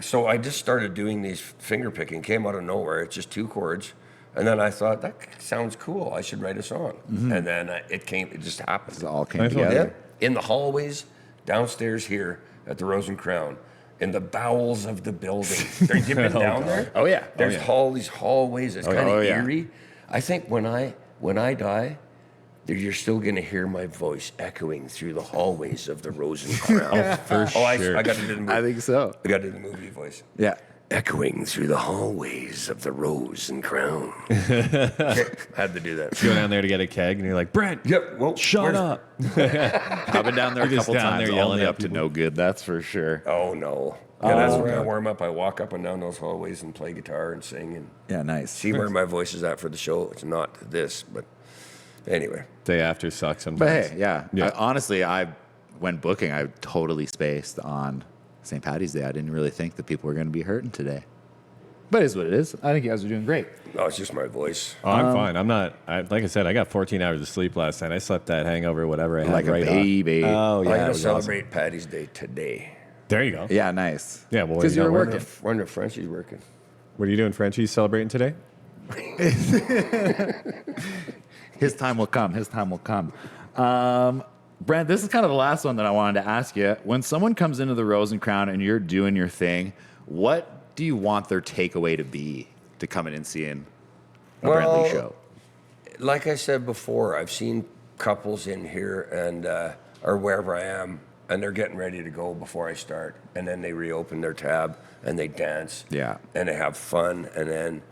So I just started doing these finger picking. Came out of nowhere. It's just 2 chords, and then I thought that sounds cool. I should write a song. And then it just happened. It all came Nice one. together. Yeah, in the hallways downstairs here at the Rose and Crown, in the bowels of the building. You've been down there? Oh, yeah. There's all these hallways. It's kind of yeah. eerie. I think when I die, you're still going to hear my voice echoing through the hallways of the Rose and Crown. For sure. I got to do the movie. I think so. I got to do the movie voice. Yeah. Echoing through the hallways of the Rose and Crown. Had to do that. Go down there to get a keg, and you're like, Brent, Yep. Well, shut up. I've been down there a You're just couple down times, there yelling only at up to people. no good. That's for sure. Oh no. Yeah, that's where I warm up. I walk up and down those hallways and play guitar and sing and Yeah, nice. see where my voice is at for the show. It's not this, but anyway. Day after sucks sometimes. But hey, yeah. Yeah. Honestly, when booking, I totally spaced on St. Paddy's Day. I didn't really think that people were going to be hurting today. But it is what it is. I think you guys are doing great. No, it's just my voice. Oh, I'm fine. I'm not. Like I said, I got 14 hours of sleep last night. I slept that hangover, whatever I had Like a right baby. off. Oh I'm yeah, it gonna was celebrate Paddy's Day today. awesome. There you go. Yeah, nice. Yeah, well, because you were working. Wonder if Frenchie's working. What are you doing, Frenchie? Celebrating today? His time will come. His time will come. Brent, this is kind of the last one that I wanted to ask you. When someone comes into the Rose and Crown and you're doing your thing, what do you want their takeaway to be to come in and seeing a Brent Lee show? Like I said before, I've seen couples in here and or wherever I am, and they're getting ready to go before I start, and then they reopen their tab and they dance, Yeah. and they have fun, and then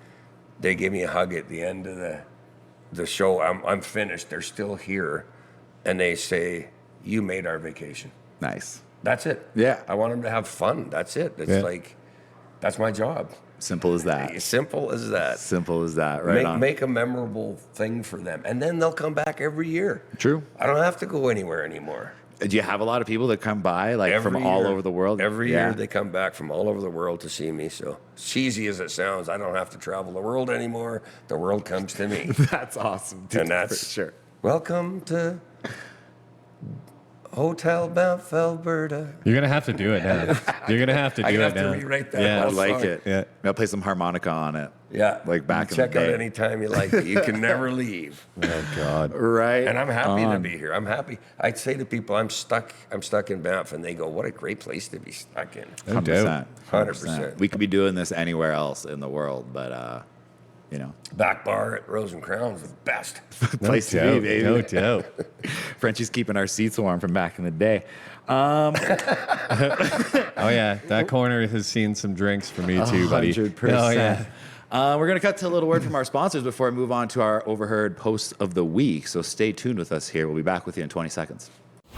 they give me a hug at the end of the show. I'm finished. They're still here, and they say, "You made our vacation." Nice. That's it. Yeah. I want them to have fun. That's it. It's Yeah. like, that's my job. Simple as that. As simple as that. Simple as that. Right on. Make a memorable thing for them, and then they'll come back every year. True. I don't have to go anywhere anymore. Do you have a lot of people that come by like from Every all year- over the world? Every Yeah. year they come back from all over the world to see me. So cheesy as it sounds, I don't have to travel the world anymore. The world comes to me. That's awesome. Dude, And that's for sure. Welcome to Hotel Banff, Alberta. You're gonna have to do it now. You're gonna have to do I'm it gonna have now. to rewrite that Yeah. I whole like song. it. Yeah. I'll play some harmonica on it. Yeah, Like back you in the check out day. anytime you like it. You can never leave. Oh God. Right. And I'm happy to be here. I'm happy. I'd say to people, I'm stuck in Banff, and they go, "What a great place to be stuck in." No doubt. 100%. We could be doing this anywhere else in the world, but Back bar at Rose and Crown is the best. place to doubt, be, baby. No doubt. Frenchie's keeping our seats warm from back in the day. Oh yeah, that corner has seen some drinks for me too, buddy. 100%. Oh yeah. We're going to cut to a little word from our sponsors before I move on to our Overheard Post of the Week. So stay tuned with us here. We'll be back with you in 20 seconds.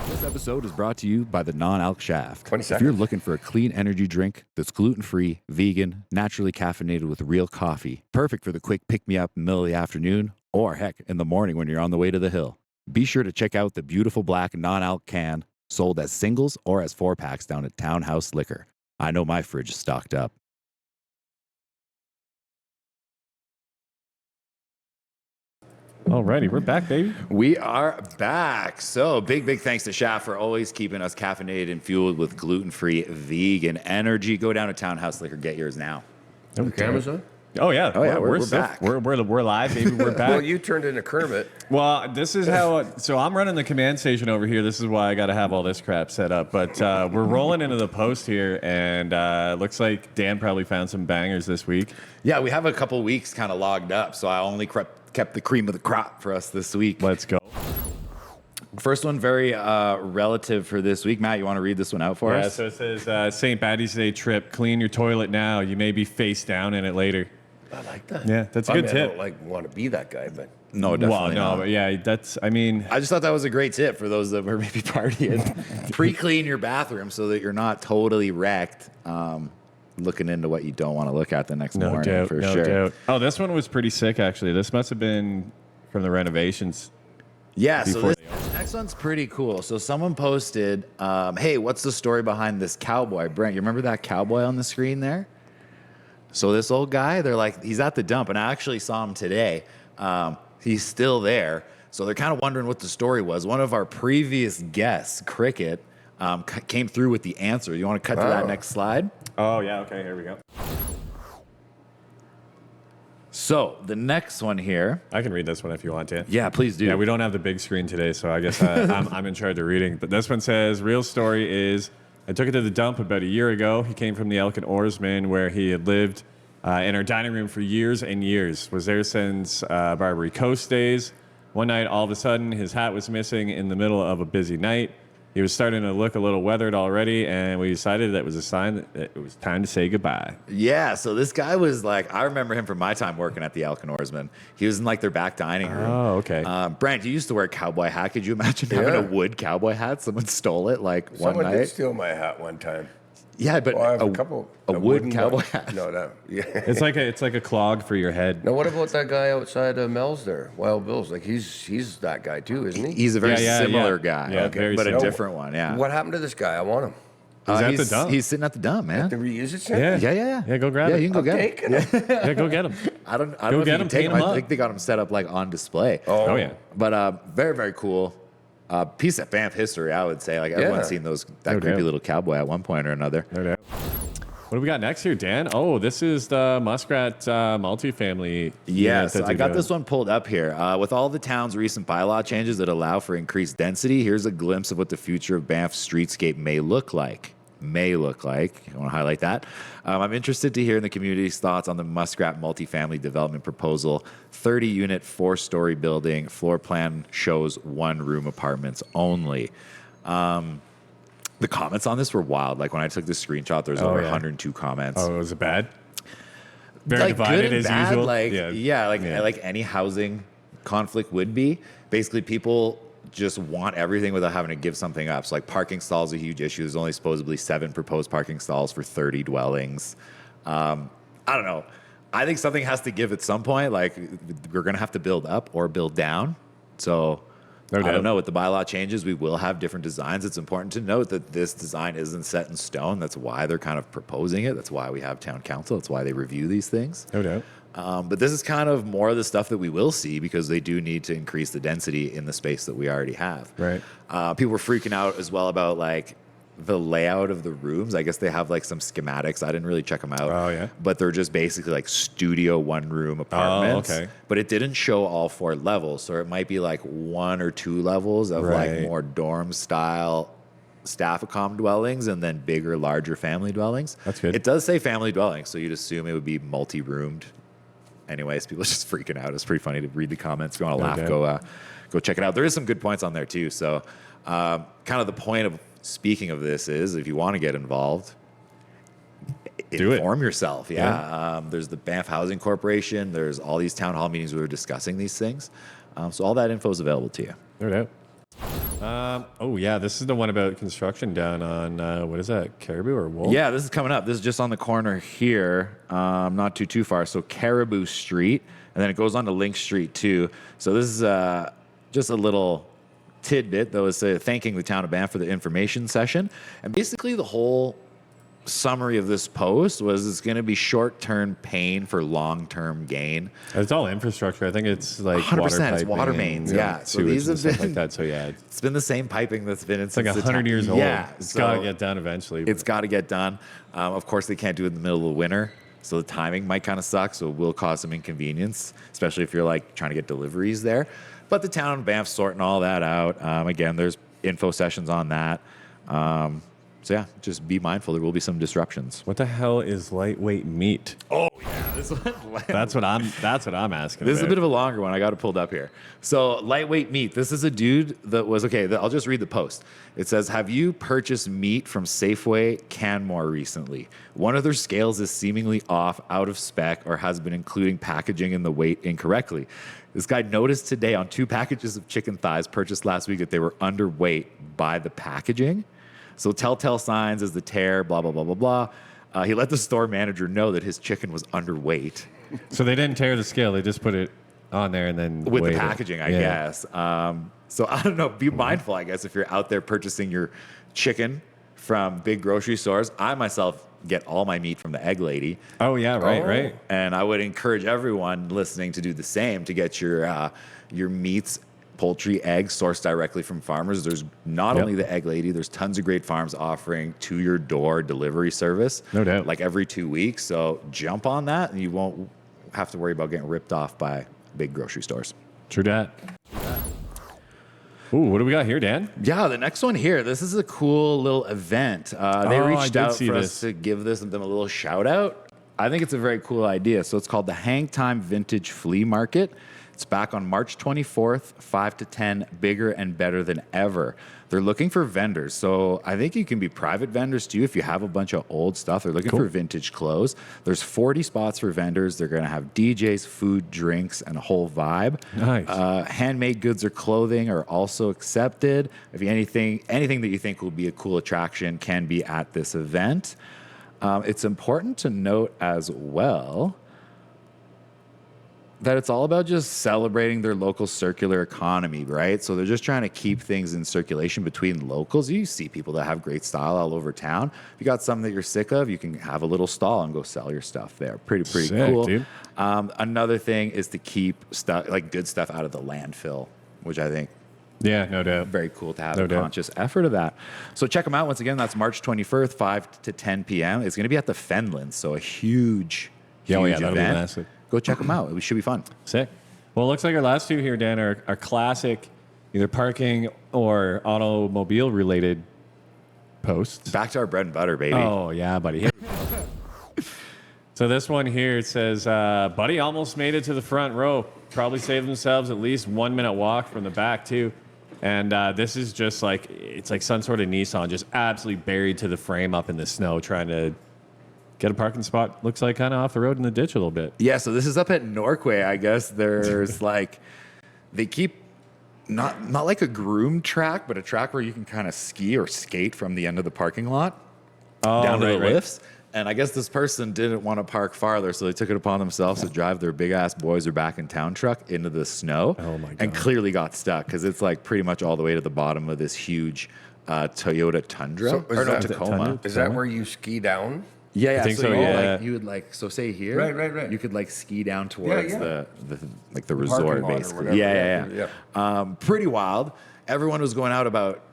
This episode is brought to you by the Non-Alc Shaft. 20 If you're seconds. looking for a clean energy drink that's gluten-free, vegan, naturally caffeinated with real coffee, perfect for the quick pick-me-up in the middle of the afternoon, or heck, in the morning when you're on the way to the hill, be sure to check out the beautiful black non-alc can sold as singles or as 4-packs down at Townhouse Liquor. I know my fridge is stocked up. Alrighty, we're back, baby. We are back. So big thanks to Shaft for always keeping us caffeinated and fueled with gluten-free vegan energy. Go down to Townhouse Liquor, get yours now. The camera's on? Oh yeah, we're still- back. We're live, baby. We're back. Well, you turned into Kermit. Well, this is how. So I'm running the command station over here. This is why I got to have all this crap set up. But we're rolling into the post here, and looks like Dan probably found some bangers this week. Yeah, we have a couple weeks kind of logged up, so I only kept the cream of the crop for us this week. Let's go. First one, very relative for this week. Matt, you want to read this one out for Yeah. us? So it says St. Patty's Day trip. Clean your toilet now. You may be face down in it later. I like that. Yeah, that's a I good mean, tip. I don't want to be that guy, but No, Well, definitely no, not. but yeah, that's. I mean, I just thought that was a great tip for those that were maybe partying. Pre-clean your bathroom so that you're not totally wrecked. Looking into what you don't want to look at the next no morning doubt, for no sure. doubt. Oh, this one was pretty sick actually. This must have been from the renovations. Yeah, so Before this next one's pretty cool. So someone posted, hey, what's the story behind this cowboy? Brent, you remember that cowboy on the screen there? So this old guy, they're like, he's at the dump, and I actually saw him today. He's still there. So they're kind of wondering what the story was. One of our previous guests, Cricket, came through with the answer. You want to cut to that next slide? Oh yeah, okay, here we go. So the next one here. I can read this one if you want to. Yeah, please do. Yeah, we don't have the big screen today, so I guess I'm in charge of reading. But this one says, real story is, I took it to the dump about a year ago. He came from the Elkin Oarsman, where he had lived in our dining room for years and years. Was there since Barbary Coast days. One night, all of a sudden, his hat was missing in the middle of a busy night. He was starting to look a little weathered already, and we decided that was a sign that it was time to say goodbye. Yeah, so this guy was like, I remember him from my time working at the Elkin Oarsman. He was in like their back dining room. Oh, okay. Brent, you used to wear a cowboy hat. Could you imagine having a Yeah. wood cowboy hat? Someone stole it like one someone did night. steal my hat one time. Yeah, but Well, I have a, a couple. a wood wooden cowboy one. hat. No, that. Yeah. It's like a clog for your head. Now, what about that guy outside Mel's there, Wild Bill's? Like he's that guy too, isn't he? He's a very Yeah, similar yeah. guy. Yeah, very but a similar. different one. Yeah. What happened to this guy? I want him. He's at the dump. He's sitting at the dump, man. To reuse it, Yeah. center? Yeah. Yeah, go grab yeah, it. you can go I'm get taking him. him. Yeah, go get him. I don't Go know if get you can him, take paint him. him I up. think they got him set up like on display. Oh yeah. But very, very cool. Piece of Banff history, I would say. Like everyone's seen that No creepy doubt. little cowboy at one point or another. No doubt. What do we got next here, Dan? Oh, this is the Muskrat multifamily. Yeah, unit so that I they're got doing. this one pulled up here. With all the town's recent bylaw changes that allow for increased density, here's a glimpse of what the future of Banff's streetscape may look like. I want to highlight that. I'm interested to hear the community's thoughts on the Muskrat multifamily development proposal. 30-unit, 4-story building. Floor plan shows one-room apartments only. The comments on this were wild. Like when I took the screenshot, there's over yeah. 102 comments. Oh, was it bad? Very Like divided good and as bad, usual. like Yeah. like any housing conflict would be. Basically, people just want everything without having to give something up. So like parking stalls is a huge issue. There's only supposedly 7 proposed parking stalls for 30 dwellings. I don't know. I think something has to give at some point. Like we're gonna have to build up or build down. So No I doubt. don't know. With the bylaw changes, we will have different designs. It's important to note that this design isn't set in stone. That's why they're kind of proposing it. That's why we have town council. That's why they review these things. No doubt. But this is kind of more of the stuff that we will see because they do need to increase the density in the space that we already have. Right. People were freaking out as well about like the layout of the rooms. I guess they have like some schematics. I didn't really check them out. Oh, yeah? But they're just basically like studio one-room apartments. okay. But it didn't show all 4 levels. So it might be like 1 or 2 levels of like Right. more dorm style staff accom dwellings and then bigger, larger family dwellings. That's good. It does say family dwellings, so you'd assume it would be multi-roomed. Anyways, people are just freaking out. It's pretty funny to read the comments. If you want to laugh, doubt. go check it out. There is some good points on there too. So, kind of the point of speaking of this is, if you want to get involved, Do it. inform yourself. Yeah. There's the Banff Housing Corporation. There's all these town hall meetings where we're discussing these things. So all that info is available to you. No doubt. Oh, yeah. This is the one about construction down on, what is that, Caribou or Wolf? Yeah, this is coming up. This is just on the corner here, not too far. So Caribou Street, and then it goes on to Link Street too. So this is just a little tidbit that was thanking the town of Banff for the information session. And basically the whole summary of this post was it's going to be short-term pain for long-term gain. It's all infrastructure. I think it's like 100%, water piping. it's water mains, yeah. So these have stuff been, like that. So yeah, it's been the same piping that's been in it's like since the 100 years old. Yeah, It's so got to get done eventually. it's got to get done. Of course, they can't do it in the middle of the winter, so the timing might kind of suck. So it will cause some inconvenience, especially if you're like trying to get deliveries there. But the town of Banff sorting all that out. Again, there's info sessions on that. So yeah, just be mindful. There will be some disruptions. What the hell is lightweight meat? Oh yeah, this one. That's what I'm asking. This is a bit of a longer one. I got it pulled up here. So lightweight meat. This is a dude that was okay. I'll just read the post. It says, "Have you purchased meat from Safeway Canmore recently? One of their scales is seemingly off, out of spec, or has been including packaging and the weight incorrectly. This guy noticed today on 2 packages of chicken thighs purchased last week that they were underweight by the packaging. So telltale signs is the tear, blah, blah, blah, blah, blah. He let the store manager know that his chicken was underweight." So they didn't tear the scale. They just put it on there and then With the weighed it. packaging, I guess. So I don't know. Be mindful, I guess, if you're out there purchasing your chicken from big grocery stores. I myself get all my meat from the Egg Lady. Oh yeah, right. And I would encourage everyone listening to do the same, to get your meats, poultry, eggs sourced directly from farmers. There's not only the Egg Lady, there's tons of great farms offering to your door delivery service. No doubt. Like every 2 weeks. So jump on that and you won't have to worry about getting ripped off by big grocery stores. True dat. Ooh, what do we got here, Dan? Yeah, the next one here. This is a cool little event. They reached out for us to give them a little shout out. I think it's a very cool idea. So it's called the Hang Time Vintage Flea Market. It's back on March 24th, 5 to 10, bigger and better than ever. They're looking for vendors. So I think you can be private vendors too if you have a bunch of old stuff. They're looking for vintage clothes. There's 40 spots for vendors. They're going to have DJs, food, drinks, and a whole vibe. Nice. Handmade goods or clothing are also accepted. If anything that you think will be a cool attraction can be at this event. It's important to note as well that it's all about just celebrating their local circular economy, right? So they're just trying to keep things in circulation between locals. You see people that have great style all over town. If you got something that you're sick of, you can have a little stall and go sell your stuff there. Pretty Sick, cool. dude. Another thing is to keep stuff like good stuff out of the landfill, which I think Yeah, no doubt. very cool to have No a doubt. conscious effort of that. So check them out. Once again, that's March 21st, 5 to 10 p.m. It's going to be at the Fenlands, so a huge That'll be event. massive. Go check them out. It should be fun. Sick. Well, it looks like our last two here, Dan, are classic, either parking or automobile related posts. Back to our bread and butter, baby. Oh, yeah, buddy. Here we go. So this one here, it says, buddy almost made it to the front row. Probably saved themselves at least 1 minute walk from the back, too. And this is just like, it's like some sort of Nissan, just absolutely buried to the frame up in the snow, trying to get a parking spot. Looks like kind of off the road in the ditch a little bit. Yeah, so this is up at Norquay, I guess. There's like, they keep not like a groomed track, but a track where you can kind of ski or skate from the end of the parking lot down to the lifts. And I guess this person didn't want to park farther, so they took it upon themselves to drive their big-ass boys or back-in-town truck into the snow. Oh, my God. And clearly got stuck because it's like pretty much all the way to the bottom of this huge Toyota Tundra. So is that- Tacoma. Is that where you ski down? Yeah, I think so, you yeah. Like, you would like, so say here, Right. You could like ski down towards Yeah. the resort, lot or basically. whatever. Yeah. Pretty wild. Everyone was going out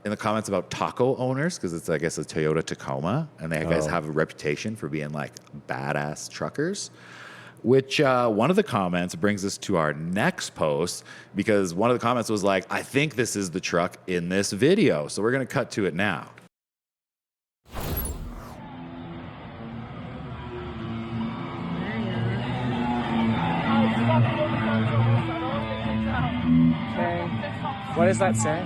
in the comments about taco owners because it's, I guess, a Toyota Tacoma, and they guys have a reputation for being like badass truckers. Which one of the comments brings us to our next post, because one of the comments was like, "I think this is the truck in this video," so we're gonna cut to it now. Okay. What does that say?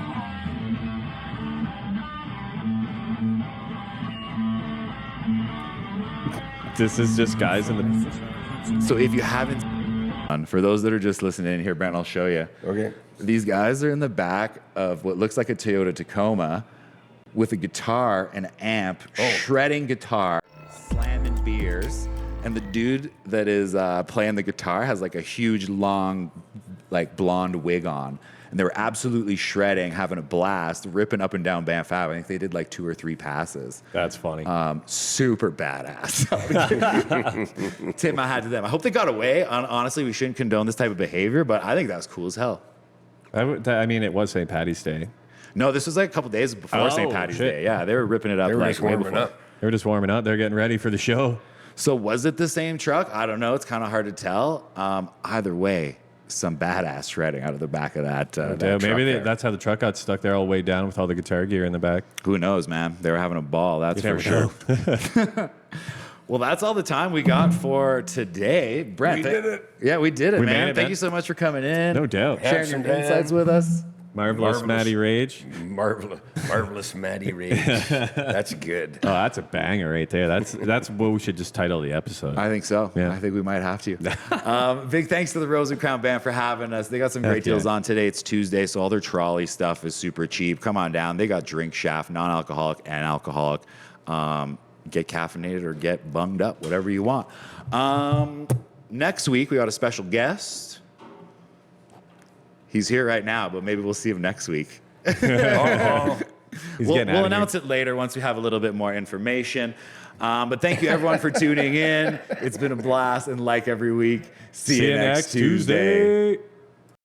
This is just guys in the... So if you haven't For those that are just listening in here, Brent, I'll show you. Okay. These guys are in the back of what looks like a Toyota Tacoma with a guitar and an amp, shredding guitar, slamming beers. And the dude that is playing the guitar has like a huge, long, like blonde wig on. And they were absolutely shredding, having a blast, ripping up and down Banff Ave. I think they did like 2 or 3 passes. That's funny. Super badass. Tip my hat to them. I hope they got away. Honestly, we shouldn't condone this type of behavior, but I think that was cool as hell. I mean, it was St. Patty's Day. No, this was like a couple days before St. Patty's Day. Yeah, they were ripping it up. They were like just way warming before. up. They were just warming up. They're getting ready for the show. So was it the same truck? I don't know. It's kind of hard to tell. Either way, some badass shredding out of the back of that. That Yeah, truck maybe there. that's how the truck got stuck there all weighed down with all the guitar gear in the back. Who knows, man? They were having a ball. That's You for never sure. Well, that's all the time we got for today. Brent, We did it. Yeah, we did it, We man. made it, Thank man. you so much for coming in. No doubt. Sharing your Handsome insights man. with us. Marvelous Matty Rage. Marvelous Matty Rage. That's good. Oh, that's a banger right there. That's what we should just title the episode. I think so. Yeah. I think we might have to. Big thanks to the Rose and Crown Band for having us. They got some great Heck yeah. deals on today. It's Tuesday, so all their trolley stuff is super cheap. Come on down. They got Drink Shaft, non-alcoholic and alcoholic. Get caffeinated or get bunged up, whatever you want. Next week, we got a special guest. He's here right now, but maybe we'll see him next week. He's We'll getting out of announce it later once we have a little bit more information. But thank you, everyone, for tuning in. It's been a blast, and like every week, see you next Tuesday.